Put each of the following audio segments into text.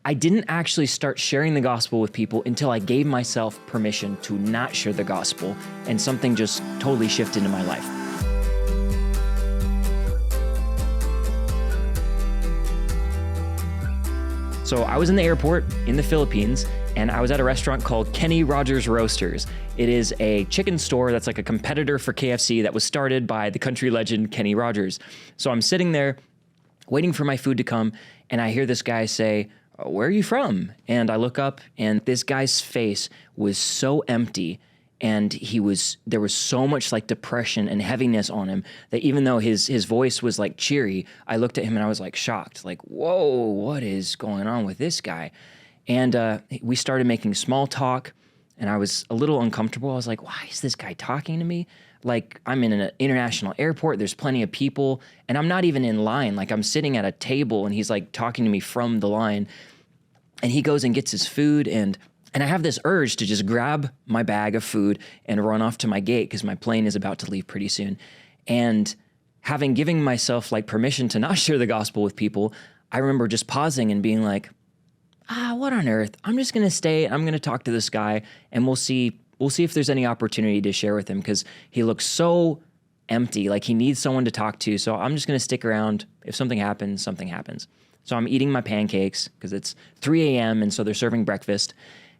I didn't actually start sharing the gospel with people until I gave myself permission to not share the gospel, and something just totally shifted in my life. So I was in the airport in the Philippines, and I was at a restaurant called Kenny Rogers Roasters. It is a chicken store that's like a competitor for KFC that was started by the country legend Kenny Rogers. So I'm sitting there waiting for my food to come, and I hear this guy say, "Where are you from?" And I look up, and this guy's face was so empty, and there was so much like depression and heaviness on him that even though his voice was like cheery, I looked at him and I was like shocked, like, whoa, what is going on with this guy? And we started making small talk, and I was a little uncomfortable. I was like, why is this guy talking to me? Like, I'm in an international airport, there's plenty of people, and I'm not even in line. Like, I'm sitting at a table, and he's like talking to me from the line, and he goes and gets his food, and I have this urge to just grab my bag of food and run off to my gate because my plane is about to leave pretty soon. And having given myself like permission to not share the gospel with people, I remember just pausing and being like, what on earth? I'm just gonna stay, I'm gonna talk to this guy, and we'll see if there's any opportunity to share with him, because he looks so empty, like he needs someone to talk to. So I'm just gonna stick around. If something happens, something happens. So I'm eating my pancakes because it's 3 a.m. and so they're serving breakfast.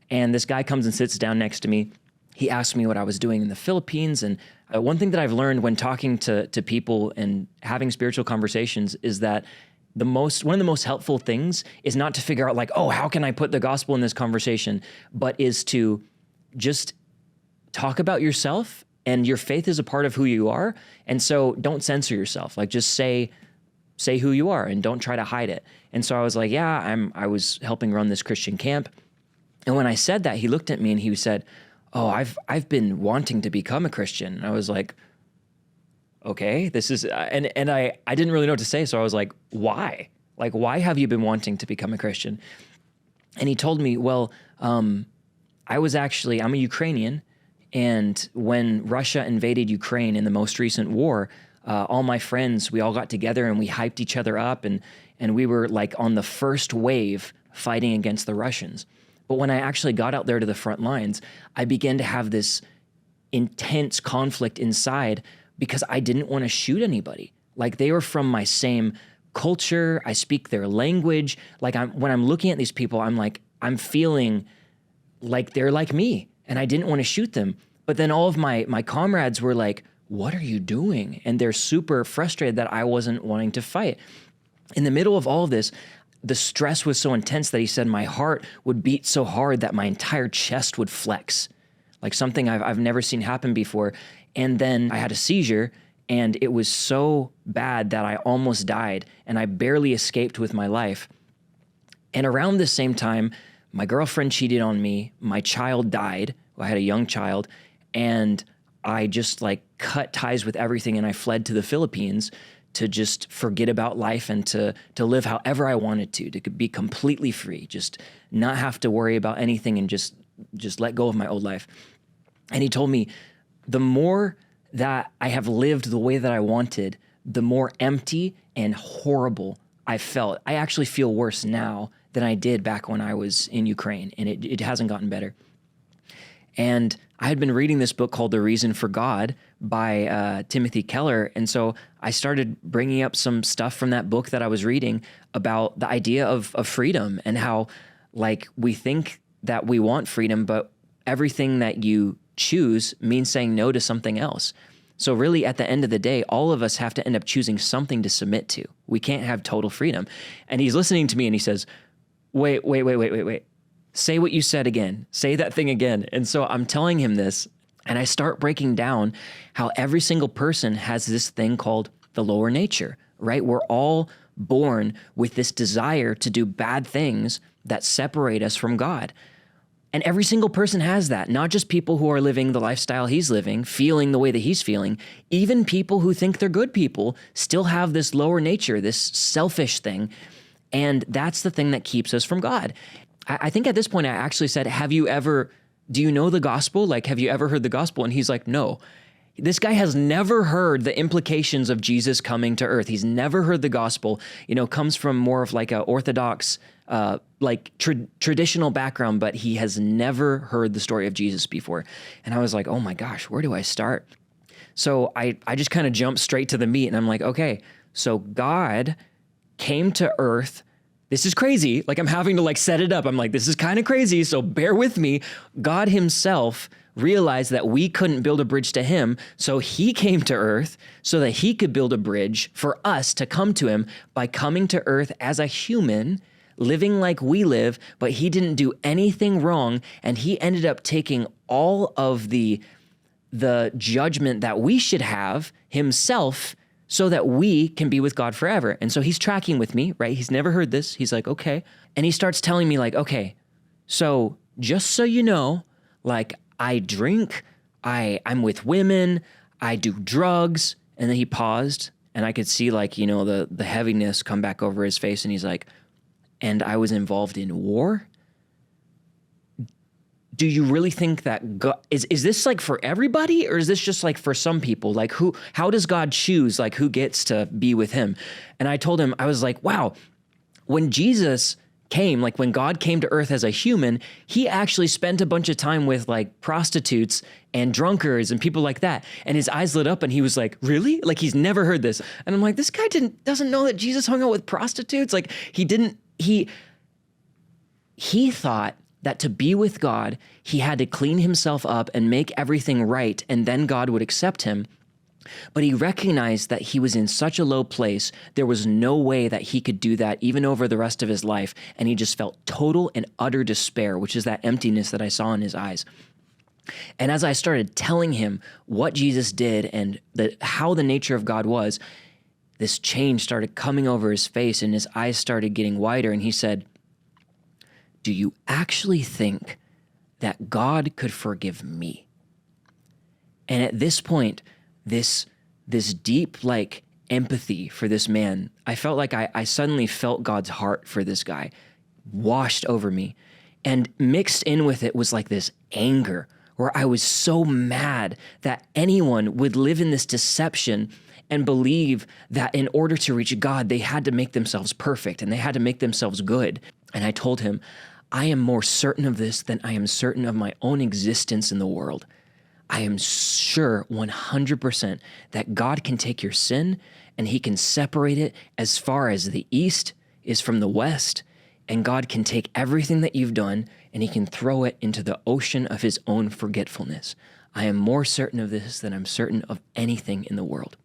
And this guy comes and sits down next to me. He asked me what I was doing in the Philippines. And one thing that I've learned when talking to people and having spiritual conversations is that one of the most helpful things is not to figure out like, oh, how can I put the gospel in this conversation, but is to just talk about yourself, and your faith is a part of who you are. And so don't censor yourself. Like, just say who you are and don't try to hide it. And so I was like, yeah, I was helping run this Christian camp. And when I said that, he looked at me and he said, oh, I've been wanting to become a Christian. And I was like, okay, this is, and I didn't really know what to say. So I was like, why? Like, why have you been wanting to become a Christian? And he told me, well, I'm a Ukrainian. And when Russia invaded Ukraine in the most recent war, all my friends, we all got together and we hyped each other up, and we were like on the first wave fighting against the Russians. But when I actually got out there to the front lines, I began to have this intense conflict inside because I didn't want to shoot anybody. Like, they were from my same culture. I speak their language. Like, when I'm looking at these people, I'm feeling like they're like me, and I didn't want to shoot them. But then all of my comrades were like, what are you doing? And they're super frustrated that I wasn't wanting to fight. In the middle of all of this, the stress was so intense that he said my heart would beat so hard that my entire chest would flex, like something I've never seen happen before. And then I had a seizure, and it was so bad that I almost died, and I barely escaped with my life. And around the same time, my girlfriend cheated on me, my child died, I had a young child, and I just like cut ties with everything, and I fled to the Philippines to just forget about life and to live however I wanted to be completely free, just not have to worry about anything, and just let go of my old life. And he told me, the more that I have lived the way that I wanted, the more empty and horrible I felt. I actually feel worse now than I did back when I was in Ukraine, and it hasn't gotten better. And I had been reading this book called The Reason for God by Timothy Keller. And so I started bringing up some stuff from that book that I was reading about the idea of freedom, and how like we think that we want freedom, but everything that you choose means saying no to something else. So really, at the end of the day, all of us have to end up choosing something to submit to. We can't have total freedom. And he's listening to me and he says, wait. Say what you said again. Say that thing again. And so I'm telling him this, and I start breaking down how every single person has this thing called the lower nature, right? We're all born with this desire to do bad things that separate us from God. And every single person has that, not just people who are living the lifestyle he's living, feeling the way that he's feeling. Even people who think they're good people still have this lower nature, this selfish thing. And that's the thing that keeps us from God. I think at this point I actually said, do you know the gospel? Like, have you ever heard the gospel? And he's like, no. This guy has never heard the implications of Jesus coming to earth. He's never heard the gospel, comes from more of like a Orthodox, traditional background, but he has never heard the story of Jesus before. And I was like, oh my gosh, where do I start? So I just kind of jumped straight to the meat, and I'm like, okay, so God came to earth. This is crazy. Like, I'm having to set it up. I'm like, this is kind of crazy, so bear with me. God himself realized that we couldn't build a bridge to him, so he came to earth so that he could build a bridge for us to come to him by coming to earth as a human, living like we live, but he didn't do anything wrong, and he ended up taking all of the judgment that we should have himself so that we can be with God forever. And so he's tracking with me, right? He's never heard this. He's like, okay. And he starts telling me okay, so just so you know, I drink, I'm with women, I do drugs. And then he paused, and I could see the heaviness come back over his face. And he's like, and I was involved in war. Do you really think that God, is this for everybody, or is this just for some people? How does God choose who gets to be with him? And I told him, I was like, wow, when Jesus came, when God came to earth as a human, he actually spent a bunch of time with prostitutes and drunkards and people like that. And his eyes lit up, and he was like, really? He's never heard this. And I'm like, this guy doesn't know that Jesus hung out with prostitutes. He thought that to be with God, he had to clean himself up and make everything right, and then God would accept him. But he recognized that he was in such a low place, there was no way that he could do that even over the rest of his life, and he just felt total and utter despair, which is that emptiness that I saw in his eyes. And as I started telling him what Jesus did and how the nature of God was, this change started coming over his face, and his eyes started getting wider, and he said, do you actually think that God could forgive me? And at this point, this deep empathy for this man, I felt I suddenly felt God's heart for this guy washed over me. And mixed in with it was this anger, where I was so mad that anyone would live in this deception and believe that in order to reach God, they had to make themselves perfect and they had to make themselves good. And I told him, I am more certain of this than I am certain of my own existence in the world. I am sure 100% that God can take your sin and he can separate it as far as the east is from the west. And God can take everything that you've done and he can throw it into the ocean of his own forgetfulness. I am more certain of this than I'm certain of anything in the world.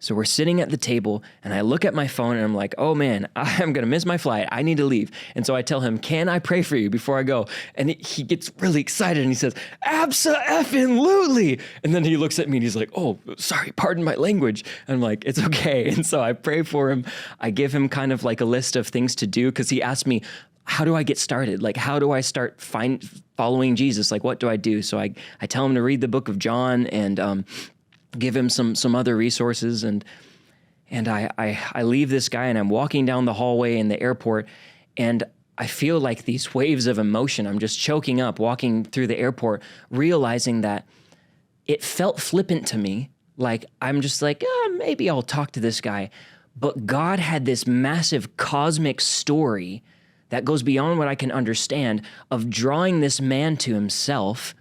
So we're sitting at the table, and I look at my phone, and I'm like, oh man, I'm going to miss my flight. I need to leave. And so I tell him, can I pray for you before I go? And he gets really excited, and he says, abso-effing-lutely. And then he looks at me, and he's like, oh, sorry, pardon my language. And I'm like, it's okay. And so I pray for him. I give him kind of a list of things to do, because he asked me, how do I get started? How do I start following Jesus? What do I do? So I tell him to read the book of John, and give him some other resources, and I leave this guy, and I'm walking down the hallway in the airport, and I feel these waves of emotion. I'm just choking up walking through the airport, realizing that it felt flippant to me. I'm just maybe I'll talk to this guy. But God had this massive cosmic story that goes beyond what I can understand of drawing this man to himself,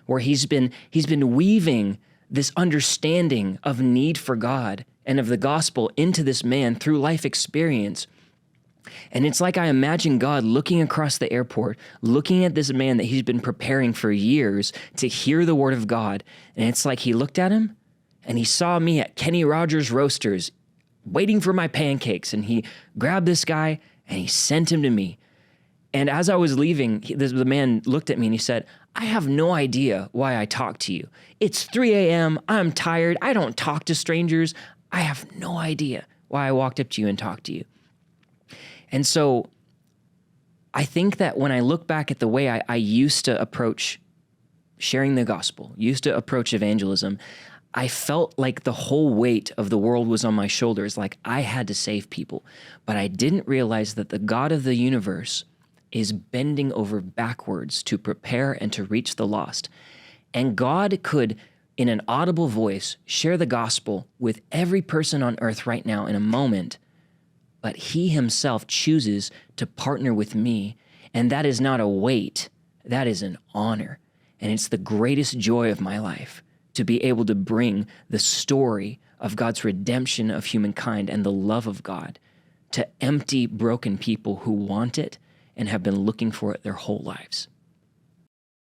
where he's been weaving this understanding of need for God and of the gospel into this man through life experience. And it's I imagine God looking across the airport, looking at this man that he's been preparing for years to hear the word of God. And it's he looked at him and he saw me at Kenny Rogers Roasters waiting for my pancakes. And he grabbed this guy and he sent him to me. And as I was leaving, the man looked at me and he said, I have no idea why I talked to you. It's 3 a.m. I'm tired. I don't talk to strangers. I have no idea why I walked up to you and talked to you. And so I think that when I look back at the way I used to approach sharing the gospel, used to approach evangelism, I felt the whole weight of the world was on my shoulders, I had to save people. But I didn't realize that the God of the universe is bending over backwards to prepare and to reach the lost. And God could in an audible voice, share the gospel with every person on earth right now in a moment, but he himself chooses to partner with me. And that is not a weight, that is an honor. And it's the greatest joy of my life to be able to bring the story of God's redemption of humankind and the love of God to empty, broken people who want it and have been looking for it their whole lives.